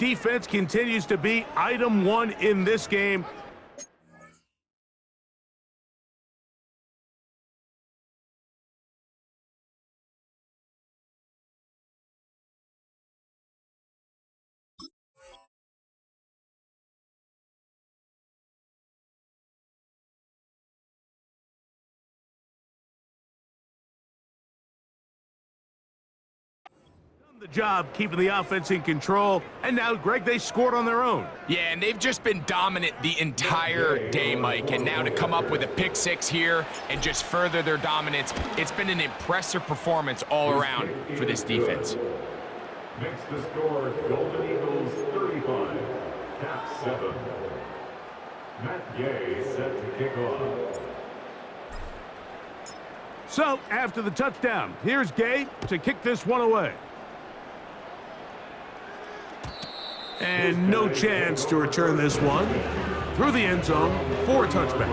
Defense continues to be item one in this game. The job keeping the offense in control, and now, Greg, they scored on their own. Yeah, and they've just been dominant the entire day, Mike, and now to come up with a pick six here and just further their dominance, it's been an impressive performance all around for this defense. Next to score, Golden Eagles 35, Cap 7. Matt Gay set to kick off. So, after the touchdown, here's Gay to kick this one away. And no chance to return this one through the end zone for a touchback.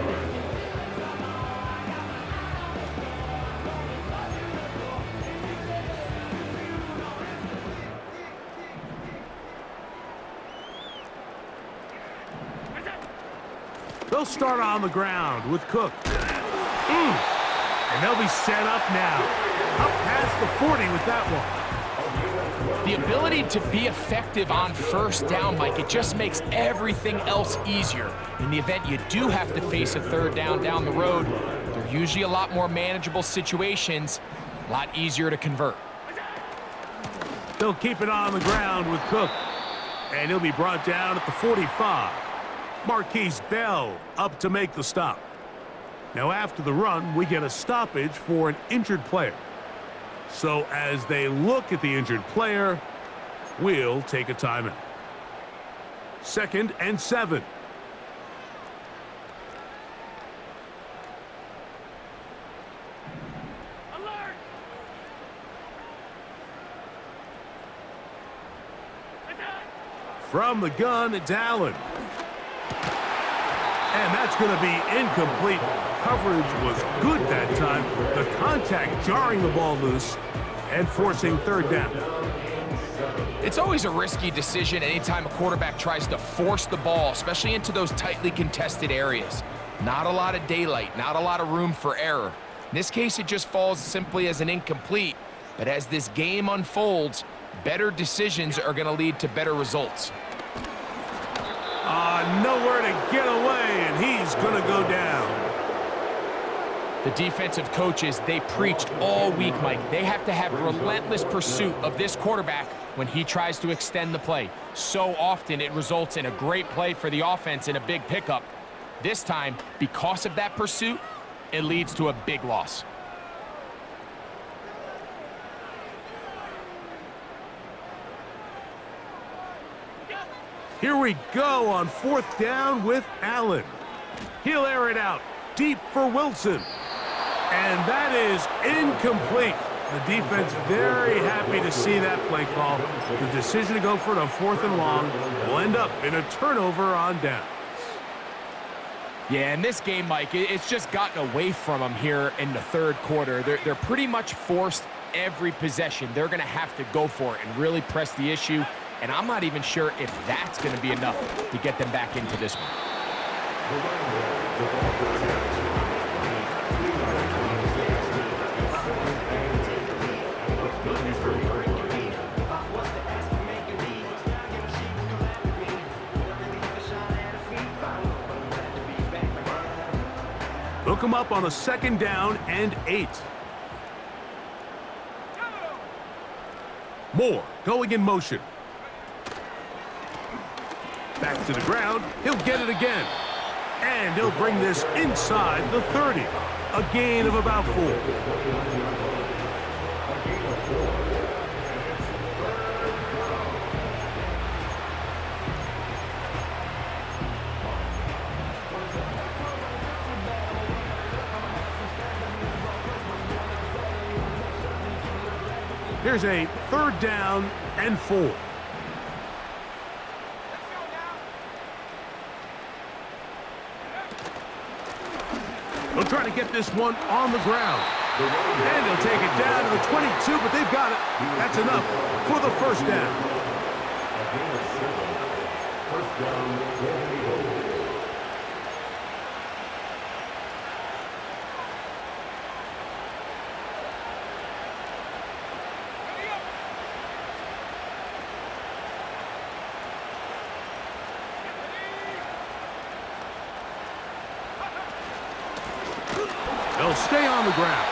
They'll start on the ground with Cook. And they'll be set up now. Up past the 40 with that one. The ability to be effective on first down, Mike, it just makes everything else easier. In the event you do have to face a third down the road, they're usually a lot more manageable situations, a lot easier to convert. They'll keep it on the ground with Cook. And he'll be brought down at the 45. Marquise Bell up to make the stop. Now after the run, we get a stoppage for an injured player. So as they look at the injured player, we'll take a timeout. 2nd and 7. Alert! From the gun, it's Allen. And that's going to be incomplete. Coverage was good that time. The contact jarring the ball loose and forcing third down. It's always a risky decision anytime a quarterback tries to force the ball, especially into those tightly contested areas. Not a lot of daylight, not a lot of room for error. In this case, it just falls simply as an incomplete. But as this game unfolds, better decisions are going to lead to better results. Nowhere to get away, and he's going to go down. The defensive coaches, they preached all week, Mike. They have to have relentless pursuit of this quarterback when he tries to extend the play. So often it results in a great play for the offense and a big pickup. This time, because of that pursuit, it leads to a big loss. Here we go on 4th down with Allen. He'll air it out deep for Wilson. And that is incomplete. The defense very happy to see that play call. The decision to go for it on 4th and long will end up in a turnover on downs. Yeah, in this game, Mike, it's just gotten away from them here in the third quarter. They're pretty much forced every possession. They're going to have to go for it and really press the issue. And I'm not even sure if that's going to be enough to get them back into this one. Hook him up on a 2nd down and 8. Moore going in motion. Back to the ground. He'll get it again. And he'll bring this inside the 30. A gain of about 4. Here's a 3rd down and 4. They'll try to get this one on the ground. And they'll take it down to the 22, but they've got it. That's enough for the 1st down. Gain of 7. First down, Golden Eagles. They'll stay on the ground.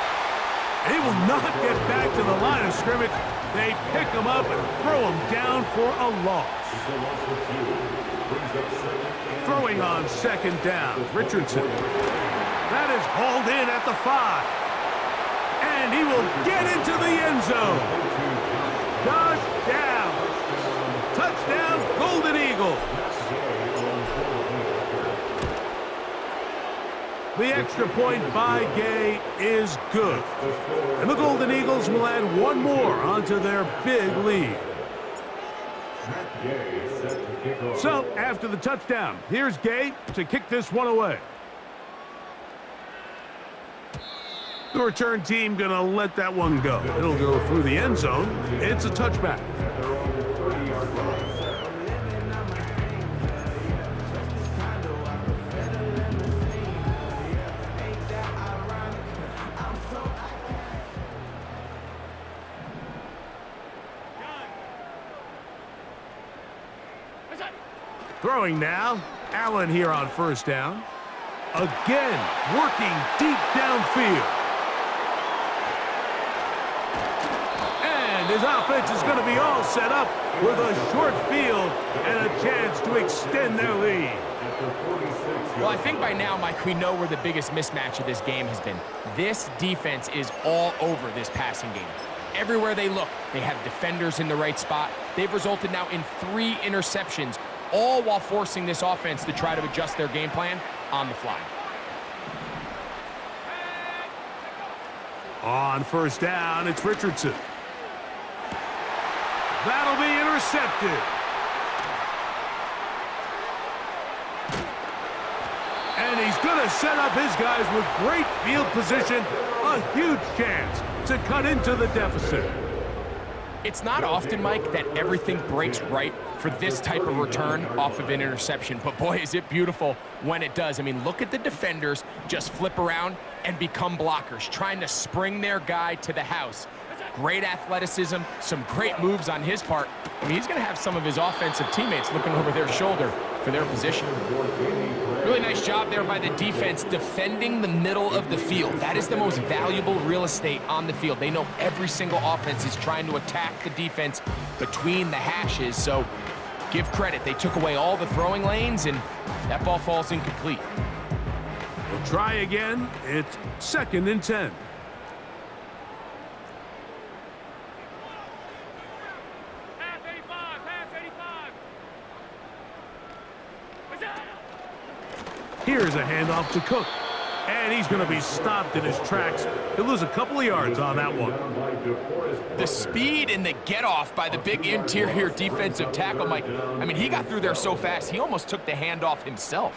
They will not get back to the line of scrimmage. They pick him up and throw him down for a loss. Throwing on second down, Richardson. That is hauled in at the 5. And he will get into the end zone. Touchdown. Touchdown, Golden Eagles. The extra point by Gay is good. And the Golden Eagles will add one more onto their big lead. So, after the touchdown, here's Gay to kick this one away. The return team going to let that one go. It'll go through the end zone. It's a touchback. Throwing now, Allen here on first down. Again, working deep downfield. And his offense is going to be all set up with a short field and a chance to extend their lead. Well, I think by now, Mike, we know where the biggest mismatch of this game has been. This defense is all over this passing game. Everywhere they look, they have defenders in the right spot. They've resulted now in 3 interceptions, all while forcing this offense to try to adjust their game plan on the fly. On first down, it's Richardson. That'll be intercepted. And he's going to set up his guys with great field position. A huge chance to cut into the deficit. It's not often, Mike, that everything breaks right for this type of return off of an interception. But boy, is it beautiful when it does. I mean, look at the defenders just flip around and become blockers, trying to spring their guy to the house. Great athleticism, some great moves on his part. I mean, he's going to have some of his offensive teammates looking over their shoulder for their position. Really nice job there by the defense defending the middle of the field. That is the most valuable real estate on the field. They know every single offense is trying to attack the defense between the hashes. So give credit. They took away all the throwing lanes, and that ball falls incomplete. We'll try again. It's 2nd and 10. Here's a handoff to Cook. And he's going to be stopped in his tracks. He'll lose a couple of yards on that one. The speed and the get-off by the big interior defensive tackle, Mike. I mean, he got through there so fast, he almost took the handoff himself.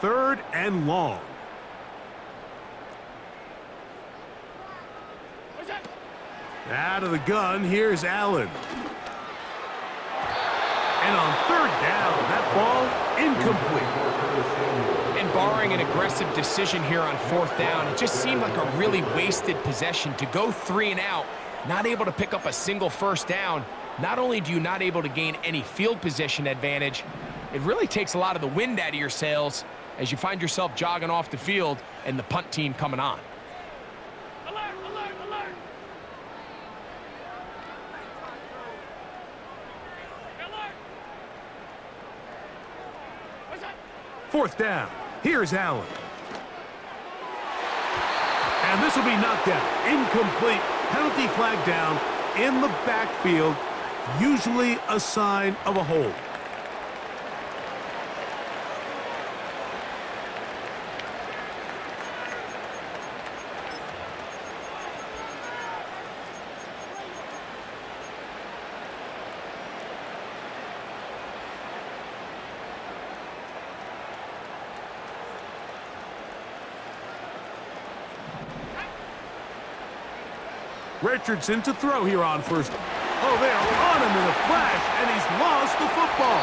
3rd and long. Out of the gun, here's Allen. And on 3rd down, that ball incomplete. And barring an aggressive decision here on 4th down, it just seemed like a really wasted possession to go 3 and out, not able to pick up a single first down. Not only do you not able to gain any field position advantage, it really takes a lot of the wind out of your sails as you find yourself jogging off the field and the punt team coming on. Alert, alert, alert. 4th down. Here's Allen. And this will be knocked down. Incomplete. Penalty flag down in the backfield. Usually a sign of a hold. Richardson to throw here on first. Oh, they are on him in a flash, and he's lost the football.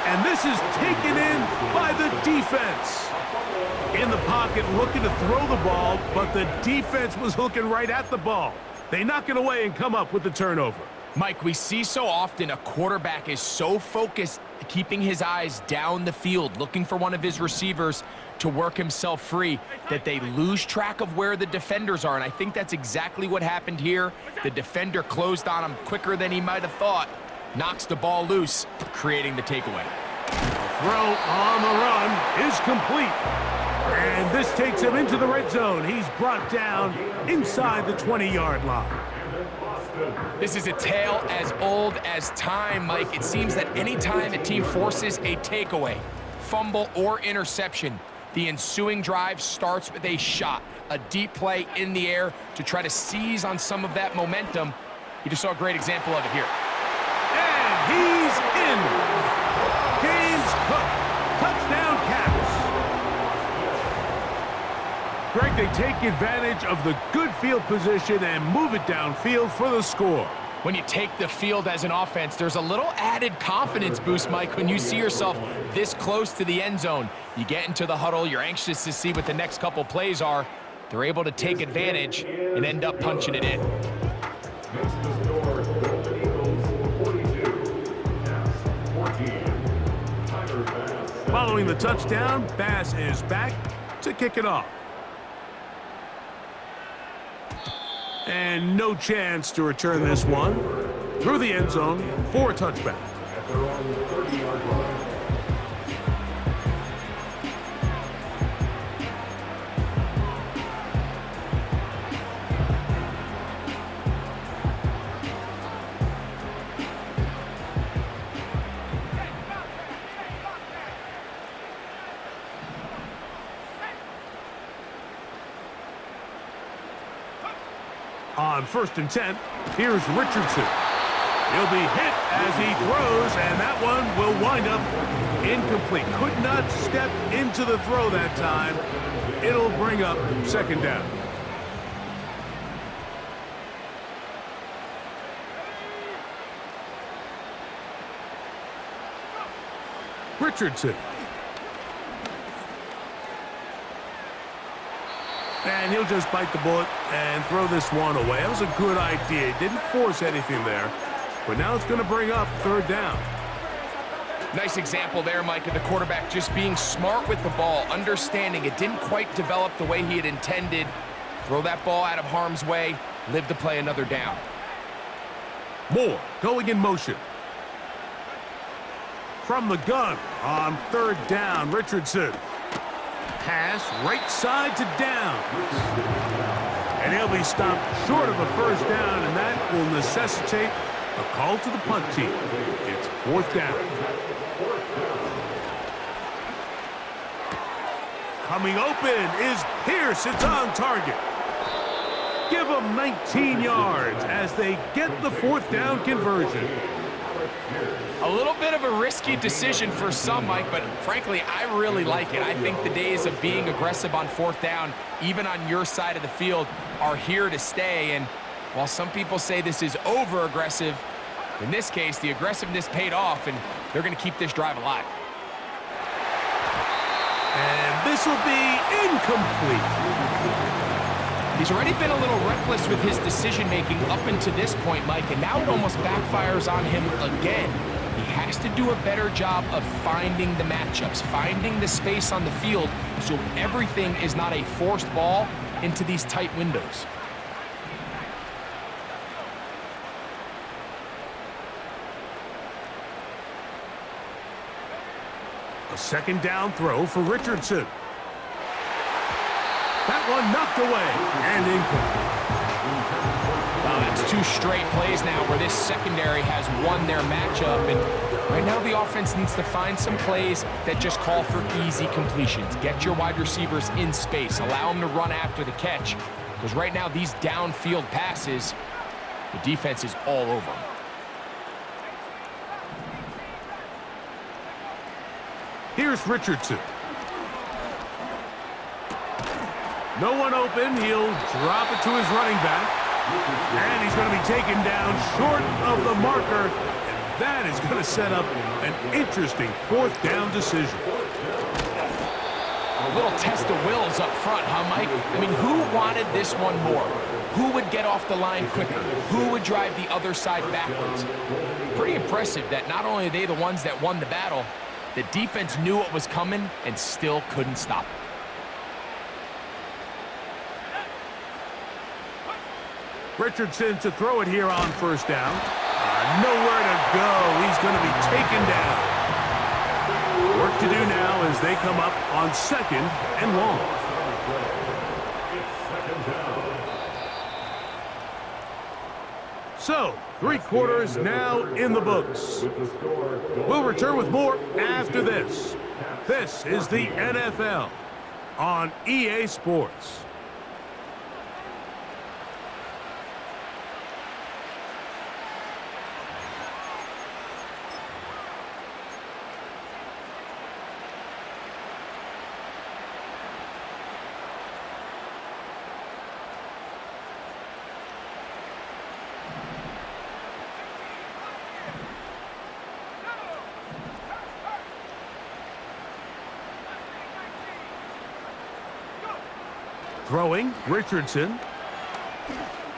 And this is taken in by the defense. In the pocket, looking to throw the ball, but the defense was looking right at the ball. They knock it away and come up with the turnover. Mike, we see so often a quarterback is so focused, keeping his eyes down the field, looking for one of his receivers to work himself free, that they lose track of where the defenders are. And I think that's exactly what happened here. The defender closed on him quicker than he might have thought, knocks the ball loose, creating the takeaway. Throw on the run is complete. And this takes him into the red zone. He's brought down inside the 20-yard line. This is a tale as old as time, Mike. It seems that any time a team forces a takeaway, fumble, or interception, the ensuing drive starts with a shot, a deep play in the air to try to seize on some of that momentum. You just saw a great example of it here. And he's in. Game's cooked. Touchdown Caps. Greg, they take advantage of the good field position and move it downfield for the score. When you take the field as an offense, there's a little added confidence boost, Mike, when you see yourself this close to the end zone. You get into the huddle, you're anxious to see what the next couple plays are. They're able to take advantage and end up punching it in. Makes the score Golden Eagles 42, Caps 14. Tyler Bass. Following the touchdown, Bass is back to kick it off. And no chance to return this one through the end zone for a touchback. At their own 30-yard line. On 1st and 10, here's Richardson. He'll be hit as he throws, and that one will wind up incomplete. Could not step into the throw that time. It'll bring up 2nd down. Richardson. And he'll just bite the bullet and throw this one away. That was a good idea. Didn't force anything there. But now it's going to bring up 3rd down. Nice example there, Mike, of the quarterback just being smart with the ball, understanding it didn't quite develop the way he had intended. Throw that ball out of harm's way, live to play another down. Moore going in motion. From the gun on 3rd down, Richardson. Pass right side to down. And he'll be stopped short of a 1st down, and that will necessitate a call to the punt team. It's 4th down. Coming open is Pierce. It's on target. Give them 19 yards as they get the 4th down conversion. A little bit of a risky decision for some, Mike, but frankly, I really like it. I think the days of being aggressive on 4th down, even on your side of the field, are here to stay. And while some people say this is over-aggressive, in this case, the aggressiveness paid off, and they're going to keep this drive alive. And this will be incomplete. He's already been a little reckless with his decision-making up until this point, Mike, and now it almost backfires on him again. He has to do a better job of finding the matchups, finding the space on the field so everything is not a forced ball into these tight windows. A 2nd down throw for Richardson. That one knocked away and incomplete. That's 2 straight plays now where this secondary has won their matchup, and right now the offense needs to find some plays that just call for easy completions. Get your wide receivers in space. Allow them to run after the catch, because right now these downfield passes, the defense is all over them. Here's Richardson. No one open. He'll drop it to his running back. And he's going to be taken down short of the marker. And that is going to set up an interesting fourth down decision. A little test of wills up front, huh, Mike? I mean, who wanted this one more? Who would get off the line quicker? Who would drive the other side backwards? Pretty impressive that not only are they the ones that won the battle, the defense knew what was coming and still couldn't stop it. Richardson to throw it here on first down. Nowhere to go. He's going to be taken down. Work to do now as they come up on 2nd and long. So, 3 quarters now in the books. We'll return with more after this. This is the NFL on EA Sports. Throwing, Richardson.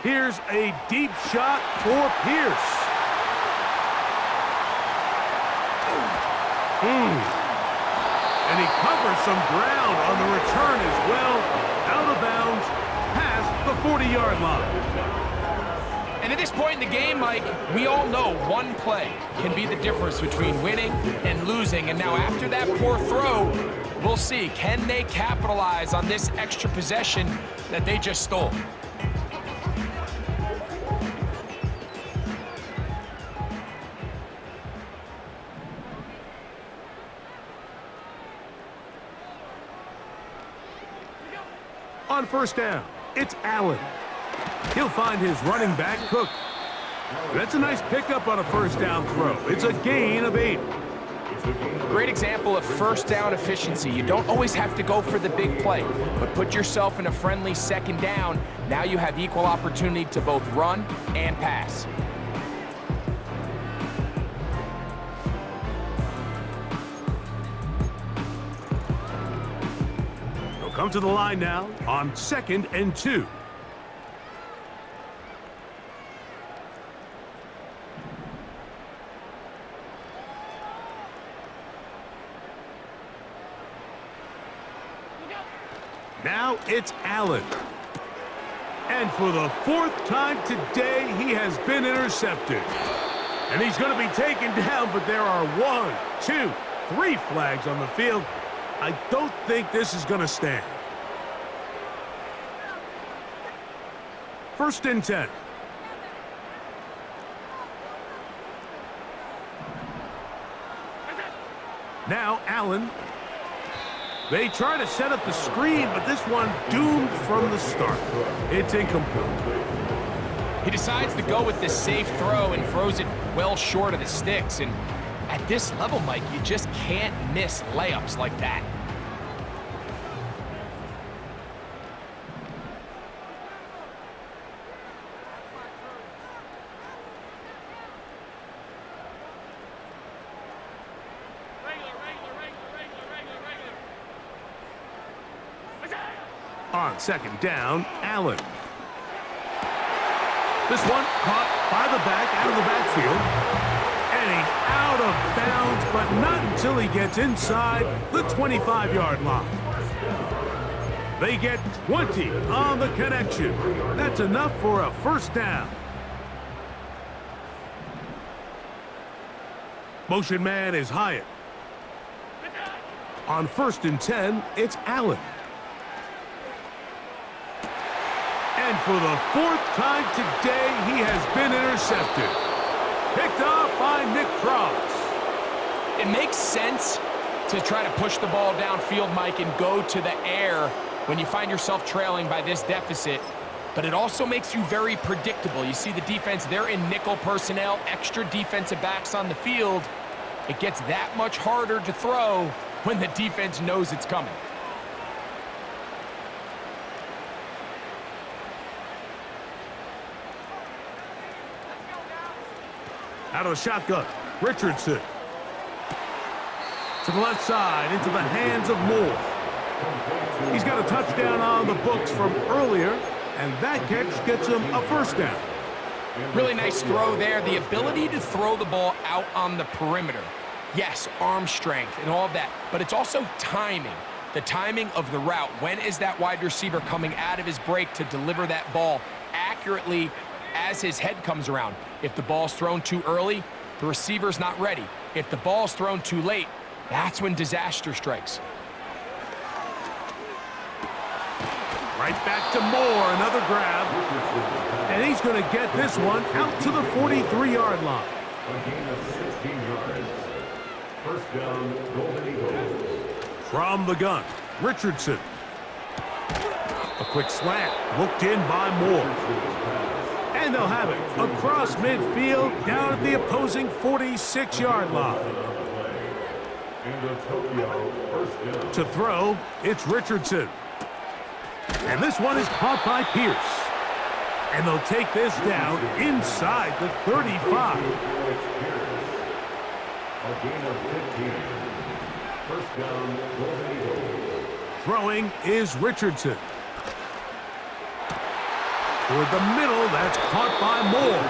Here's a deep shot for Pierce. And he covers some ground on the return as well. Out of bounds, past the 40-yard line. And at this point in the game, Mike, we all know one play can be the difference between winning and losing. And now after that poor throw, we'll see, can they capitalize on this extra possession that they just stole? On first down, it's Allen. He'll find his running back, Cook. That's a nice pickup on a first down throw. It's a gain of 8. Great example of first down efficiency. You don't always have to go for the big play, but put yourself in a friendly 2nd down. Now you have equal opportunity to both run and pass. They'll come to the line now on 2nd and 2. Now it's Allen. And for the 4th time today, he has been intercepted. And he's going to be taken down, but there are 1, 2, 3 flags on the field. I don't think this is going to stand. 1st and 10. Now Allen. They try to set up the screen, but this one doomed from the start. It's incomplete. He decides to go with this safe throw and throws it well short of the sticks. And at this level, Mike, you just can't miss layups like that. On 2nd down, Allen. This one caught by the back, out of the backfield. And he's out of bounds, but not until he gets inside the 25-yard line. They get 20 on the connection. That's enough for a first down. Motion man is Hyatt. On 1st and 10, it's Allen. And for the 4th time today, he has been intercepted. Picked off by Nick Cross. It makes sense to try to push the ball downfield, Mike, and go to the air when you find yourself trailing by this deficit. But it also makes you very predictable. You see the defense, they're in nickel personnel, extra defensive backs on the field. It gets that much harder to throw when the defense knows it's coming. Out of the shotgun, Richardson. To the left side, into the hands of Moore. He's got a touchdown on the books from earlier, and that catch gets him a first down. Really nice throw there. The ability to throw the ball out on the perimeter. Yes, arm strength and all of that, but it's also timing. The timing of the route. When is that wide receiver coming out of his break to deliver that ball accurately as his head comes around? If the ball's thrown too early, the receiver's not ready. If the ball's thrown too late, that's when disaster strikes. Right back to Moore, another grab. And he's going to get this one out to the 43-yard line. A gain of 16 yards. First down, Golden Eagles. From the gun, Richardson. A quick slant, looked in by Moore. And they'll have it across midfield, down at the opposing 46-yard line. To throw, it's Richardson. And this one is caught by Pierce. And they'll take this down inside the 35. A gain of 15. First down, Golden Eagles. Throwing is Richardson. Toward the middle, that's caught by Moore.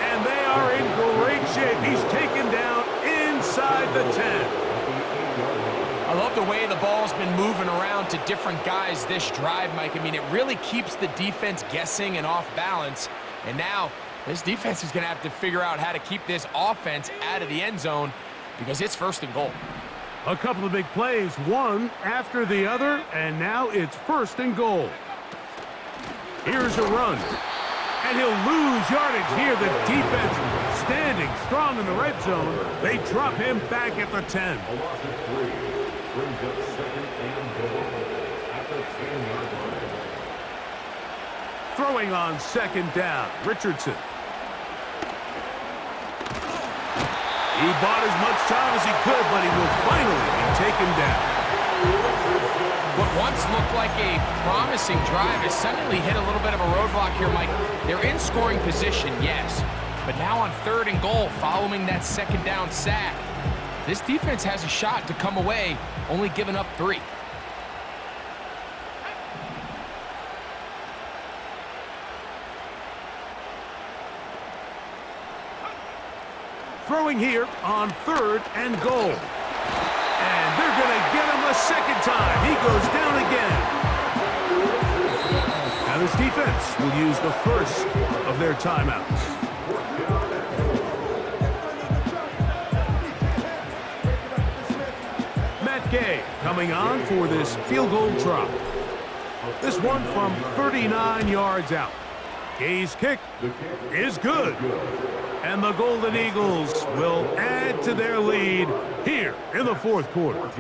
And they are in great shape. He's taken down inside the 10. I love the way the ball's been moving around to different guys this drive, Mike. I mean, it really keeps the defense guessing and off balance. And now this defense is going to have to figure out how to keep this offense out of the end zone because it's first and goal. A couple of big plays, one after the other, and now it's first and goal. Here's a run, and he'll lose yardage here. The defense standing strong in the red zone. They drop him back at the 10. A loss of 3 brings up second and goal at the 10-yard line. Throwing on second down, Richardson. He bought as much time as he could, but he will finally be taken down. What once looked like a promising drive has suddenly hit a little bit of a roadblock here, Mike. They're in scoring position, yes, but now on third and goal following that second down sack, this defense has a shot to come away, only giving up 3. Throwing here on third and goal. And they're going to get him a second time. He goes down again. Now this defense will use the first of their timeouts. Matt Gay coming on for this field goal try. This one from 39 yards out. Gay's kick is good. And the Golden Eagles will add to their lead here in the fourth quarter.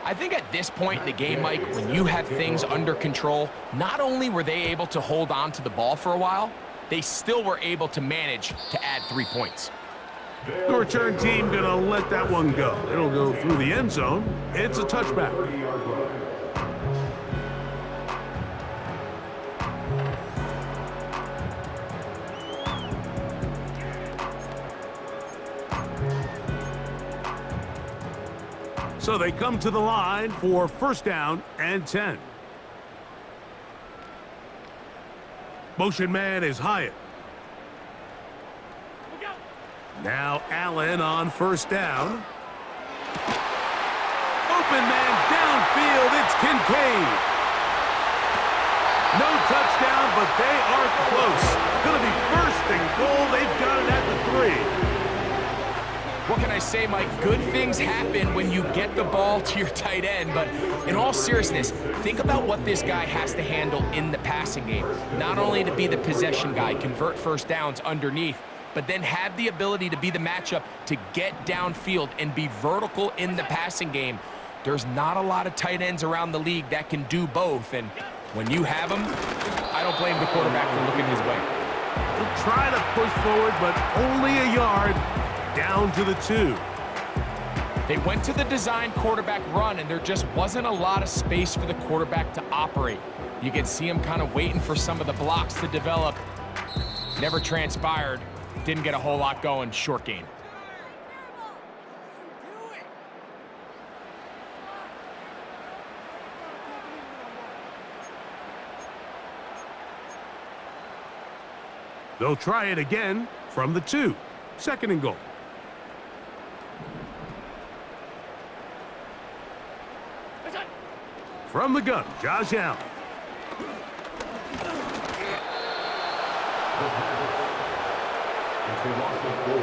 I think at this point in the game, Mike, when you have things under control, not only were they able to hold on to the ball for a while, they still were able to manage to add 3 points. The return team going to let that one go. It'll go through the end zone. It's a touchback. So they come to the line for first down and 10. Motion man is Hyatt. Now Allen on first down. Open man downfield, it's Kincaid. No touchdown, but they are close. Going to be first and goal. They've got it at the 3. What can I say, Mike? Good things happen when you get the ball to your tight end, but in all seriousness, think about what this guy has to handle in the passing game. Not only to be the possession guy, convert first downs underneath, but then have the ability to be the matchup to get downfield and be vertical in the passing game. There's not a lot of tight ends around the league that can do both, and when you have them, I don't blame the quarterback for looking his way. He'll try to push forward, but only a yard. Down to the 2. They went to the design quarterback run, and there just wasn't a lot of space for the quarterback to operate. You can see him kind of waiting for some of the blocks to develop. Never transpired. Didn't get a whole lot going, short gain. They'll try it again from the 2. Second and goal. From the gun, Josh Allen. It's a loss of 4.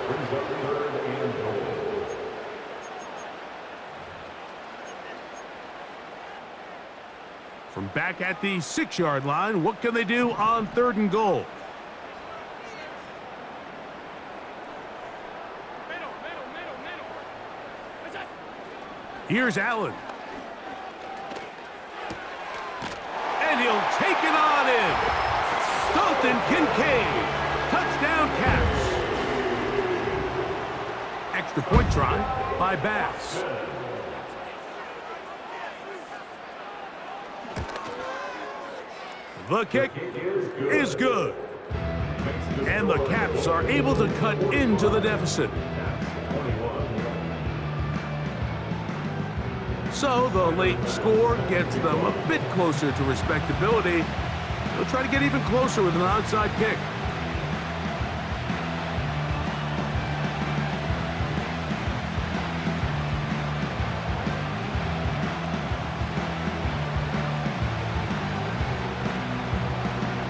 Brings up 3rd and goal. From back at the 6-yard line, what can they do on 3rd and goal? Here's Allen. And he'll take it on in. Dalton Kincaid. Touchdown Caps. Extra point try by Bass. The kick is good. And the Caps are able to cut into the deficit. So the late score gets them a bit closer to respectability. They'll try to get even closer with an onside kick.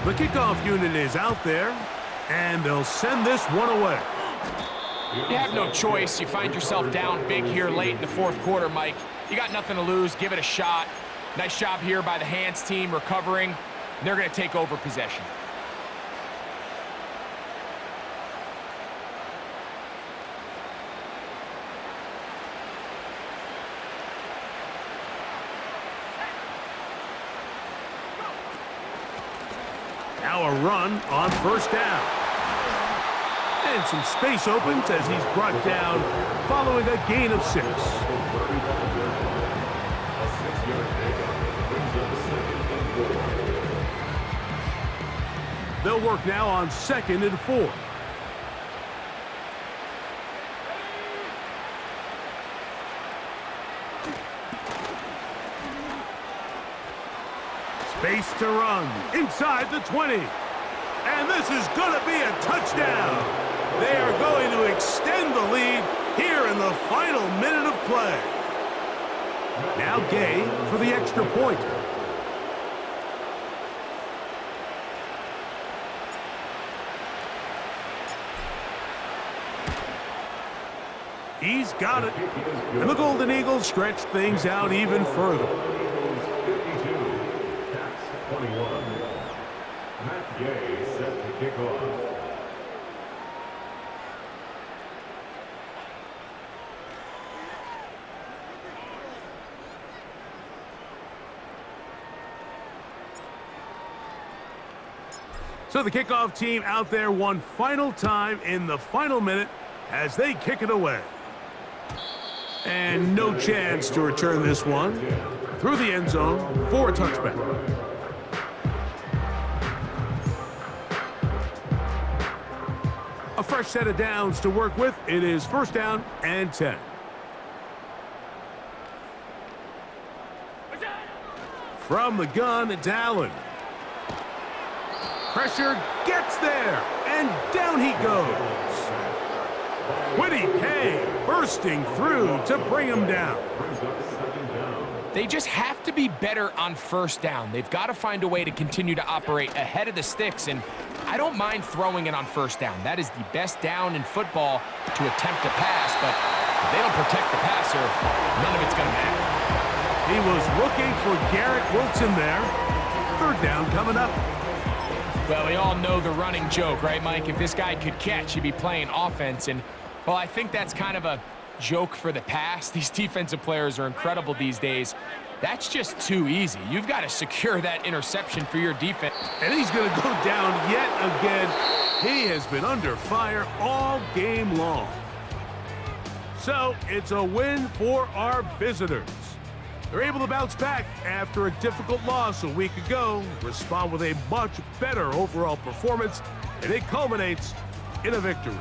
The kickoff unit is out there, and they'll send this one away. You have no choice. You find yourself down big here late in the 4th quarter, Mike. You got nothing to lose. Give it a shot. Nice job here by the hands team recovering. They're going to take over possession. Now a run on 1st down. And some space opens as he's brought down following a gain of 6. They'll work now on 2nd and 4. Space to run inside the 20. And this is going to be a touchdown. They are going to extend the lead here in the final minute of play. Now Gay for the extra point. He's got it. And the Golden Eagles stretch things out even further. 21. Matt Gay set to kick off. So the kickoff team out there one final time in the final minute as they kick it away. And no chance to return this one through the end zone for a touchback. A fresh set of downs to work with. It is 1st down and 10. From the gun, it's Allen. Pressure gets there, and down he goes. Quiddy K bursting through to bring him down. They just have to be better on 1st down. They've got to find a way to continue to operate ahead of the sticks, and I don't mind throwing it on 1st down. That is the best down in football to attempt to pass, but if they don't protect the passer, none of it's going to matter. He was looking for Garrett Wilson there. 3rd down coming up. Well, we all know the running joke, right, Mike? If this guy could catch, he'd be playing offense, and, well, I think that's kind of a joke for the past. These defensive players are incredible these days. That's just too easy. You've got to secure that interception for your defense. And he's going to go down yet again. He has been under fire all game long. So it's a win for our visitors. They're able to bounce back after a difficult loss a week ago, respond with a much better overall performance, and it culminates in a victory.